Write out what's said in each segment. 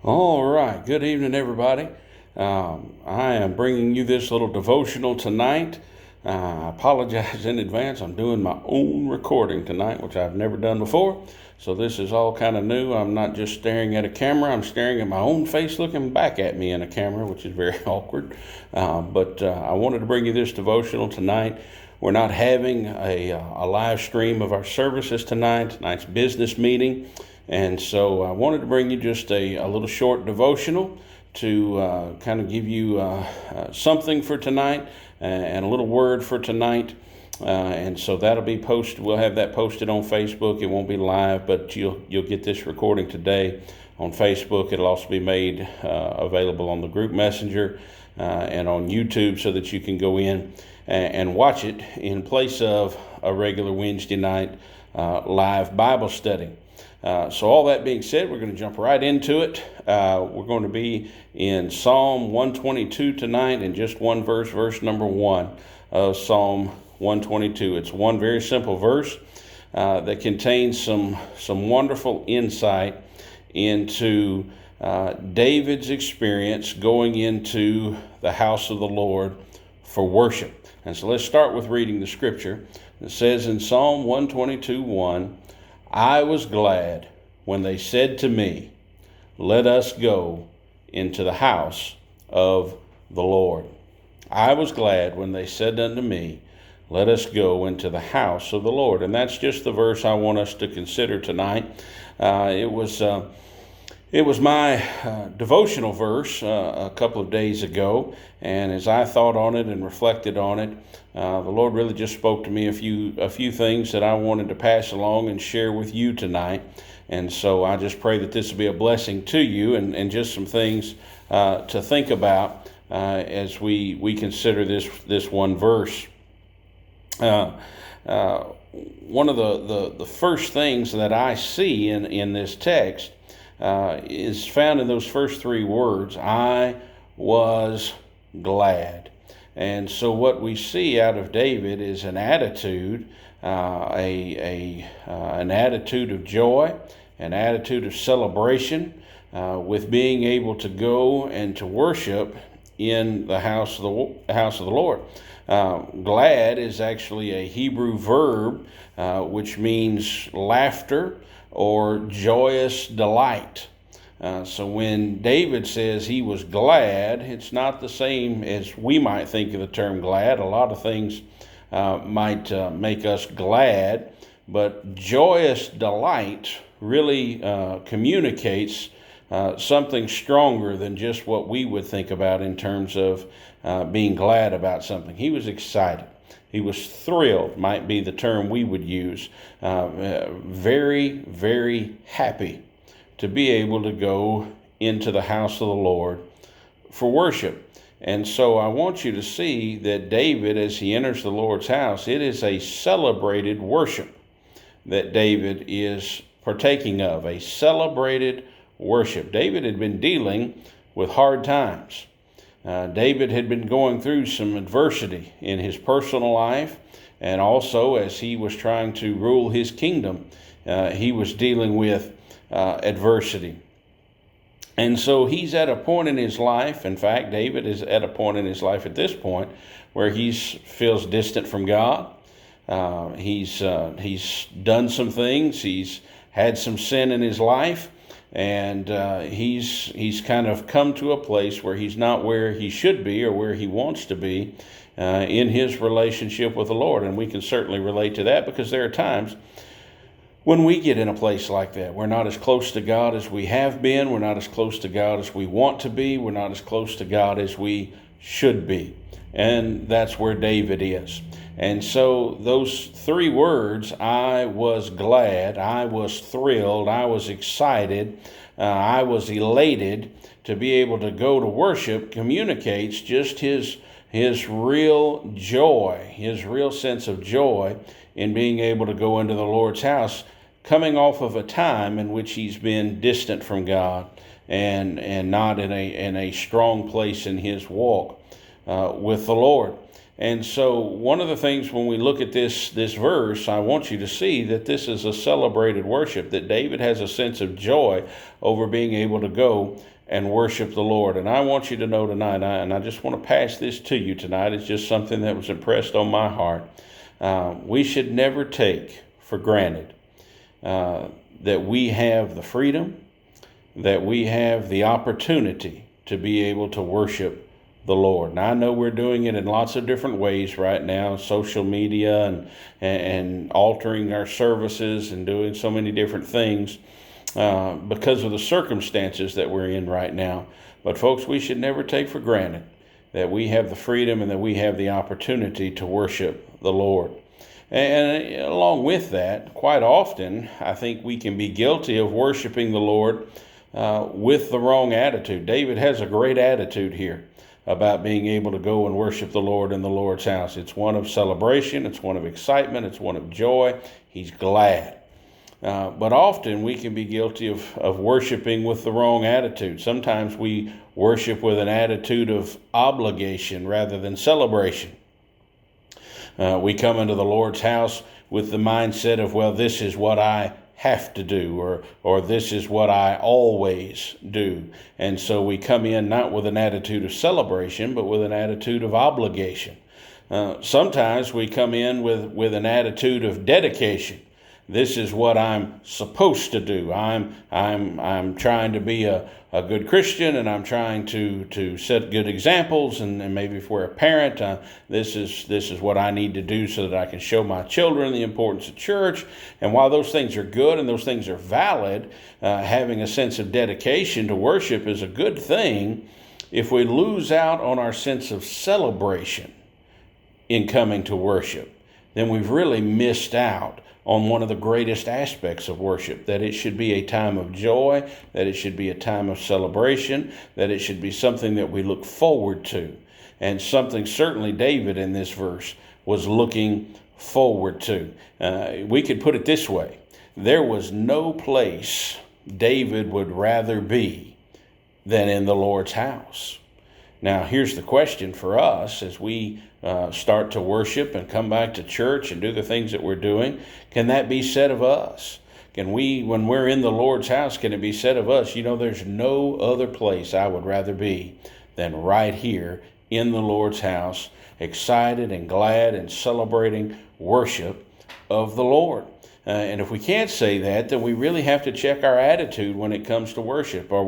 All right. Good evening, everybody. I am bringing you this little devotional tonight. I apologize in advance. I'm doing my own recording tonight, which I've never done before. So this is all kind of new. I'm not just staring at a camera. I'm staring at my own face looking back at me in a camera, which is very awkward. But I wanted to bring you this devotional tonight. We're not having a live stream of our services tonight. Tonight's business meeting. And so I wanted to bring you just a little short devotional to kind of give you something for tonight and a little word for tonight. And so that'll be posted. We'll have that posted on Facebook. It won't be live, but you'll get this recording today on Facebook. It'll also be made available on the group messenger and on YouTube so that you can go in and watch it in place of a regular Wednesday night live Bible study. So all that being said, we're going to jump right into it. We're going to be in Psalm 122 tonight, in just one verse, verse number 1 of Psalm 122. It's one very simple verse that contains some wonderful insight into David's experience going into the house of the Lord for worship. And so let's start with reading the scripture. It says in Psalm 122:1, I was glad when they said to me, let us go into the house of the Lord. I was glad when they said unto me, let us go into the house of the Lord. And that's just the verse I want us to consider tonight. It was my devotional verse a couple of days ago, and as I thought on it and reflected on it, the Lord really just spoke to me a few things that I wanted to pass along and share with you tonight. And so I just pray that this will be a blessing to you and just some things to think about as we consider this one verse. One of the first things that I see in this text is found in those first three words, I was glad. And so what we see out of David is an attitude, an attitude of joy, an attitude of celebration with being able to go and to worship in the house of the Lord. Glad is actually a Hebrew verb which means laughter or joyous delight. So when David says he was glad, it's not the same as we might think of the term glad. A lot of things might make us glad, but joyous delight really communicates something stronger than just what we would think about in terms of being glad about something. He was excited. He was thrilled, might be the term we would use. Very, very happy to be able to go into the house of the Lord for worship. And so I want you to see that David, as he enters the Lord's house, it is a celebrated worship that David is partaking of, a celebrated worship. David had been dealing with hard times. David had been going through some adversity in his personal life, and also as he was trying to rule his kingdom, he was dealing with adversity. And so he's at a point in his life, in fact, David is at a point in his life at this point where he feels distant from God. He's done some things. He's had some sin in his life. And he's kind of come to a place where he's not where he should be or where he wants to be in his relationship with the Lord. And we can certainly relate to that because there are times when we get in a place like that. We're not as close to God as we have been. We're not as close to God as we want to be. We're not as close to God as we should be. And that's where David is. And so those three words, I was glad, I was thrilled, I was excited, I was elated to be able to go to worship, communicates just his real joy, his real sense of joy in being able to go into the Lord's house, coming off of a time in which he's been distant from God and not in a strong place in his walk with the Lord. And so one of the things when we look at this verse, I want you to see that this is a celebrated worship, that David has a sense of joy over being able to go and worship the Lord. And I want you to know tonight, and I just want to pass this to you tonight, it's just something that was impressed on my heart. We should never take for granted that we have the freedom, that we have the opportunity to be able to worship the Lord. Now, I know we're doing it in lots of different ways right now, social media and altering our services and doing so many different things because of the circumstances that we're in right now. But folks, we should never take for granted that we have the freedom and that we have the opportunity to worship the Lord. And along with that, quite often, I think we can be guilty of worshiping the Lord with the wrong attitude. David has a great attitude here about being able to go and worship the Lord in the Lord's house. It's one of celebration, it's one of excitement, it's one of joy. He's glad. But often we can be guilty of worshiping with the wrong attitude. Sometimes we worship with an attitude of obligation rather than celebration. We come into the Lord's house with the mindset of, well, this is what I have to do, or this is what I always do. And so we come in not with an attitude of celebration, but with an attitude of obligation. Sometimes we come in with an attitude of dedication. This is what I'm supposed to do. I'm trying to be a good Christian, and I'm trying to set good examples. And maybe if we're a parent, this is what I need to do so that I can show my children the importance of church. And while those things are good and those things are valid, having a sense of dedication to worship is a good thing. If we lose out on our sense of celebration in coming to worship, then we've really missed out on one of the greatest aspects of worship, that it should be a time of joy, that it should be a time of celebration, that it should be something that we look forward to, and something certainly David in this verse was looking forward to. We could put it this way: there was no place David would rather be than in the Lord's house. Now, here's the question for us as we start to worship and come back to church and do the things that we're doing. Can that be said of us? Can we, when we're in the Lord's house, can it be said of us, there's no other place I would rather be than right here in the Lord's house, excited and glad and celebrating worship of the Lord? And if we can't say that, then we really have to check our attitude when it comes to worship. Do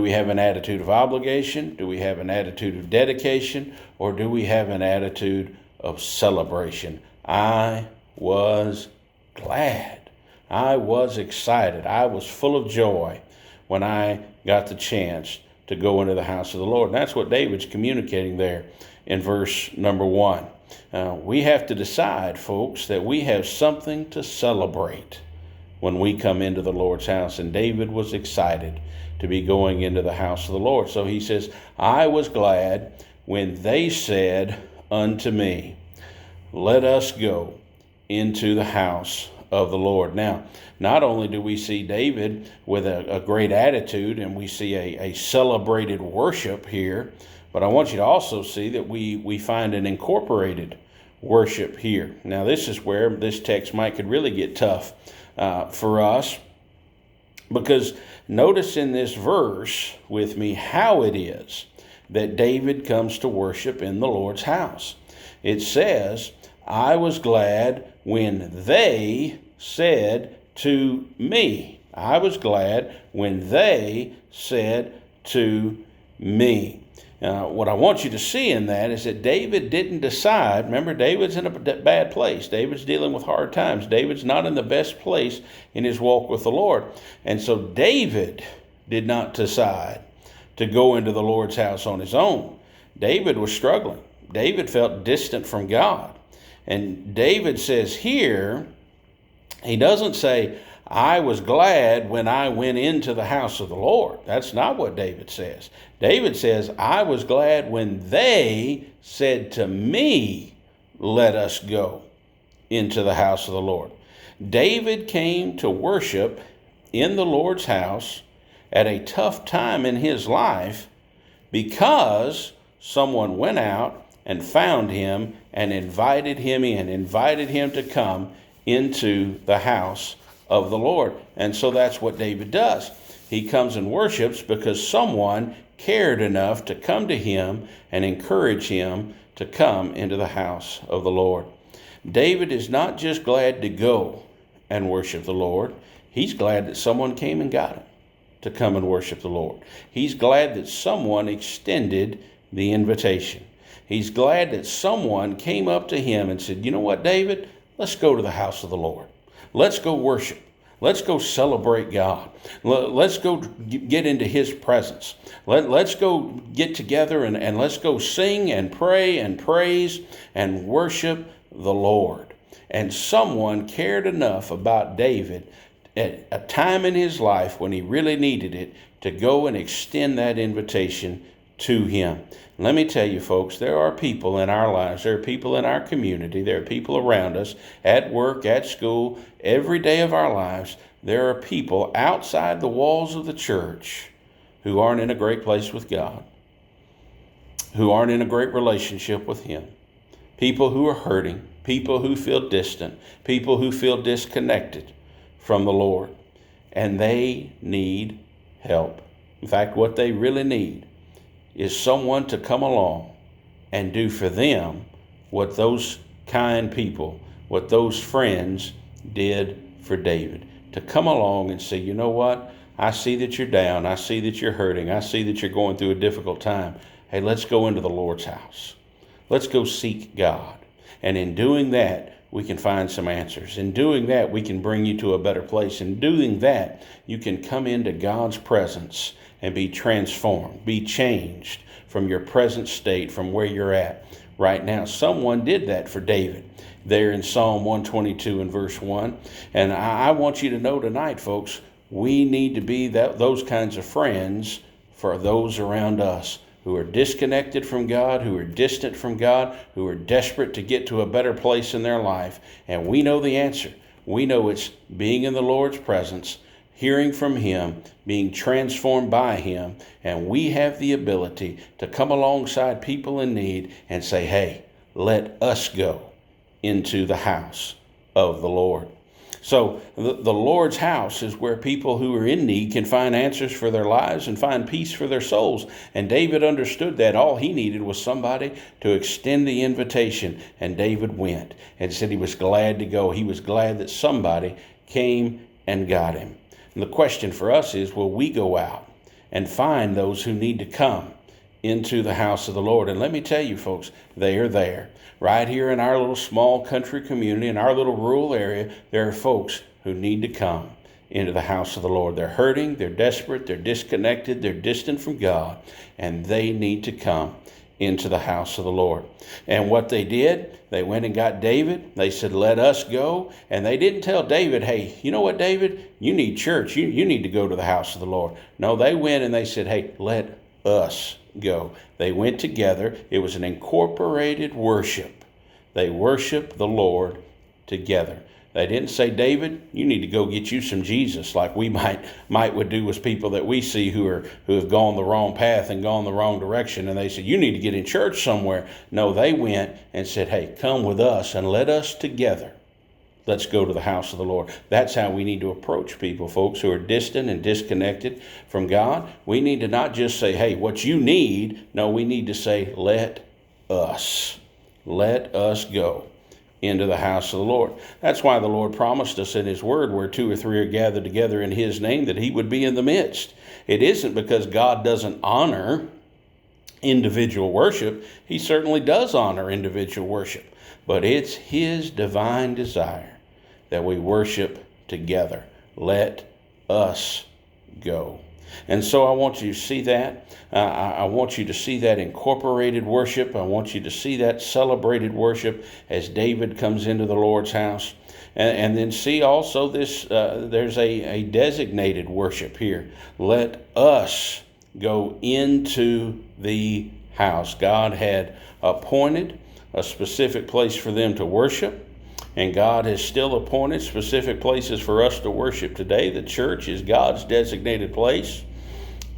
we have an attitude of obligation? Do we have an attitude of dedication? Or do we have an attitude of celebration? I was glad. I was excited. I was full of joy when I got the chance to go into the house of the Lord. And that's what David's communicating there in verse number 1. We have to decide, folks, that we have something to celebrate when we come into the Lord's house. And David was excited to be going into the house of the Lord. So he says, I was glad when they said unto me, let us go into the house of the Lord. Now, not only do we see David with a great attitude, and we see a celebrated worship here, but I want you to also see that we find an incorporated worship here. Now, this is where this text could really get tough for us, because notice in this verse with me how it is that David comes to worship in the Lord's house. It says, I was glad when they said to me. I was glad when they said to me. What I want you to see in that is that David didn't decide. Remember, David's in a bad place. David's dealing with hard times. David's not in the best place in his walk with the Lord. And so David did not decide to go into the Lord's house on his own. David was struggling. David felt distant from God. And David says here, he doesn't say, I was glad when I went into the house of the Lord. That's not what David says. David says, I was glad when they said to me, let us go into the house of the Lord. David came to worship in the Lord's house at a tough time in his life because someone went out and found him and invited him in, invited him to come into the house of the Lord. And so that's what David does. He comes and worships because someone cared enough to come to him and encourage him to come into the house of the Lord. David is not just glad to go and worship the Lord. He's glad that someone came and got him to come and worship the Lord. He's glad that someone extended the invitation. He's glad that someone came up to him and said, you know what, David, let's go to the house of the Lord. Let's go worship. Let's go celebrate God. Let's go get into his presence. Let's go get together and let's go sing and pray and praise and worship the Lord. And someone cared enough about David at a time in his life when he really needed it to go and extend that invitation to him. Let me tell you, folks, there are people in our lives, there are people in our community, there are people around us, at work, at school, every day of our lives. There are people outside the walls of the church who aren't in a great place with God, who aren't in a great relationship with him, people who are hurting, people who feel distant, people who feel disconnected from the Lord, and they need help. In fact, what they really need is someone to come along and do for them what those kind people, what those friends did for David. To come along and say, you know what? I see that you're down. I see that you're hurting. I see that you're going through a difficult time. Hey, let's go into the Lord's house. Let's go seek God. And in doing that, we can find some answers. In doing that, we can bring you to a better place. In doing that, you can come into God's presence and be transformed, be changed from your present state, from where you're at right now. Someone did that for David there in Psalm 122 and verse 1. And I want you to know tonight, folks, we need to be those kinds of friends for those around us who are disconnected from God, who are distant from God, who are desperate to get to a better place in their life. And we know the answer. We know it's being in the Lord's presence, hearing from him, being transformed by him, and we have the ability to come alongside people in need and say, hey, let us go into the house of the Lord. So the Lord's house is where people who are in need can find answers for their lives and find peace for their souls. And David understood that. All he needed was somebody to extend the invitation. And David went and said he was glad to go. He was glad that somebody came and got him. And the question for us is, will we go out and find those who need to come into the house of the Lord? And let me tell you, folks, they are there. Right here in our little small country community, in our little rural area, there are folks who need to come into the house of the Lord. They're hurting, they're desperate, they're disconnected, they're distant from God, and they need to come into the house of the Lord. And what they did, they went and got David. They said, let us go. And they didn't tell David, hey, you know what, David? You need church. You need to go to the house of the Lord. No, they went and they said, hey, let us go. They went together. It was an incorporated worship. They worshiped the Lord together. They didn't say, David, you need to go get you some Jesus, like we might would do with people that we see who have gone the wrong path and gone the wrong direction. And they said, you need to get in church somewhere. No, they went and said, hey, come with us and let us together. Let's go to the house of the Lord. That's how we need to approach people, folks, who are distant and disconnected from God. We need to not just say, hey, what you need. No, we need to say, let us go into the house of the Lord. That's why the Lord promised us in his word, where 2 or 3 are gathered together in his name, that he would be in the midst. It isn't because God doesn't honor individual worship. He certainly does honor individual worship. But it's his divine desire that we worship together. Let us go. And so I want you to see that. I want you to see that incorporated worship. I want you to see that celebrated worship as David comes into the Lord's house. And then see also this, there's a designated worship here. Let us go into the house. God had appointed a specific place for them to worship. And God has still appointed specific places for us to worship today. The church is God's designated place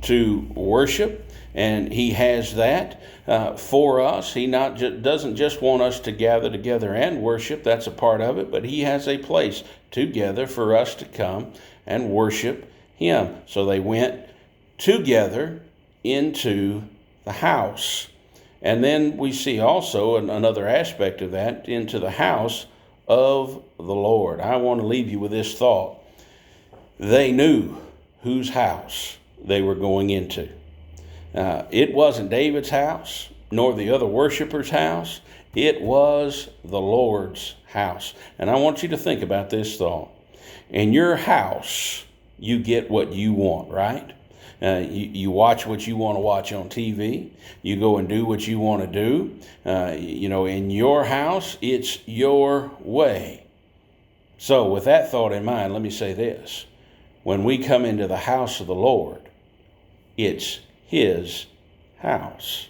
to worship. And He has that for us. He doesn't just want us to gather together and worship. That's a part of it. But He has a place together for us to come and worship Him. So they went together into the house. And then we see also another aspect of that, into the house of the Lord. I want to leave you with this thought. They knew whose house they were going into. It wasn't David's house, nor the other worshipers' house. It was the Lord's house. And I want you to think about this thought. In your house, you get what you want, right? You watch what you want to watch on TV. You go and do what you want to do. In your house, it's your way. So with that thought in mind, let me say this. When we come into the house of the Lord, it's His house.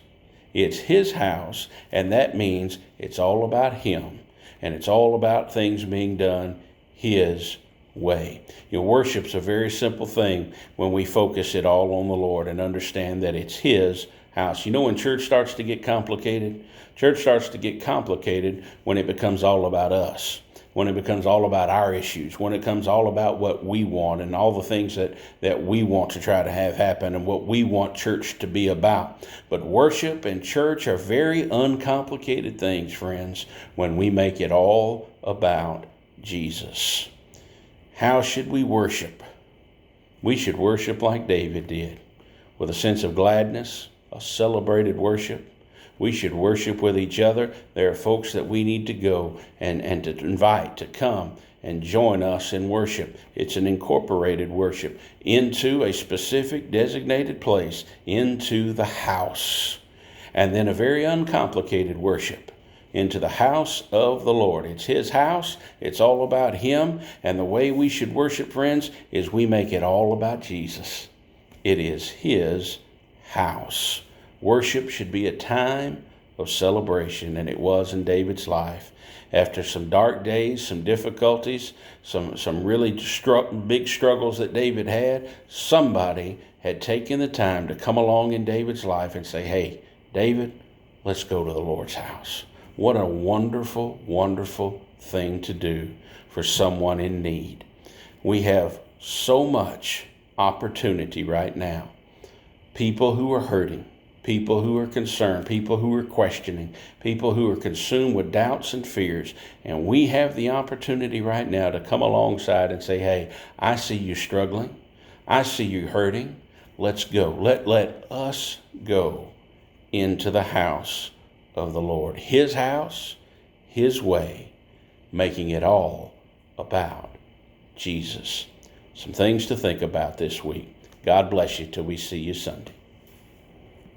It's His house, and that means it's all about Him, and it's all about things being done His way. Worship's a very simple thing when we focus it all on the Lord and understand that it's His house. When church starts to get complicated? Church starts to get complicated when it becomes all about us, when it becomes all about our issues, when it becomes all about what we want and all the things that we want to try to have happen and what we want church to be about. But worship and church are very uncomplicated things, friends, when we make it all about Jesus. How should we worship? We should worship like David did, with a sense of gladness, a celebrated worship. We should worship with each other. There are folks that we need to go and to invite to come and join us in worship. It's an incorporated worship into a specific designated place, into the house. And then a very uncomplicated worship into the house of the Lord. It's His house. It's all about Him. And the way we should worship, friends, is we make it all about Jesus. It is His house. Worship should be a time of celebration, and it was in David's life. After some dark days, some difficulties, some really big struggles that David had, somebody had taken the time to come along in David's life and say, hey, David, let's go to the Lord's house. What a wonderful, wonderful thing to do for someone in need. We have so much opportunity right now. People who are hurting, people who are concerned, people who are questioning, people who are consumed with doubts and fears. And we have the opportunity right now to come alongside and say, hey, I see you struggling. I see you hurting. Let's go. Let us go into the house of the Lord. His house, His way, making it all about Jesus. Some things to think about this week. God bless you till we see you Sunday.